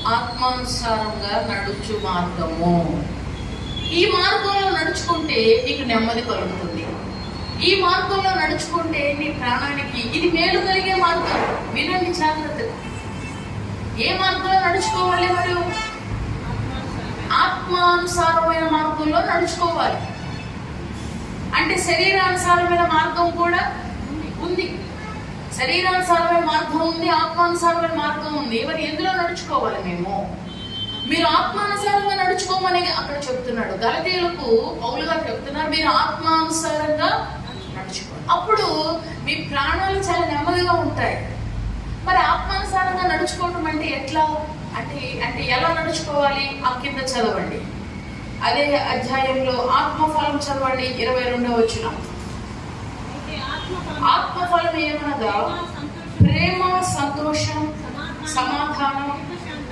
ఆత్మానుసారంగా నడుచు మార్గము. ఈ మార్గంలో నడుచుకుంటే నీకు నెమ్మది కలుగుతుంది. ఈ మార్గంలో నడుచుకుంటే నీ ప్రాణానికి ఇది మేలు కలిగే మార్గం. వినండి జాగ్రత్తగా. ఏ మార్గంలో నడుచుకోవాలి? మరియు ఆత్మానుసారమైన మార్గంలో నడుచుకోవాలి. అంటే శరీరానుసారమైన మార్గం కూడా ఉంది. శరీరానుసారమైన మార్గం ఉంది, ఆత్మానుసారమైన మార్గం ఉంది. మరి ఎందులో నడుచుకోవాలి? మీరు ఆత్మానుసారంగా నడుచుకోమని అక్కడ చెప్తున్నాడు. గలతీయులకు పౌలు గారు చెప్తున్నారు, మీరు ఆత్మానుసారంగా నడుచుకోవాలి. అప్పుడు మీ ప్రాణాలు చాలా నెమ్మదిగా ఉంటాయి. మరి ఆత్మానుసారంగా నడుచుకోవటం అంటే ఎట్లా? అంటే ఎలా నడుచుకోవాలి? ఆ కింద చదవండి. అదే అధ్యాయంలో ఆత్మఫలం చదవండి. 22వ వచనం. ఆత్మఫలం ఏమనగా ప్రేమ, సంతోషం, సమాధానం,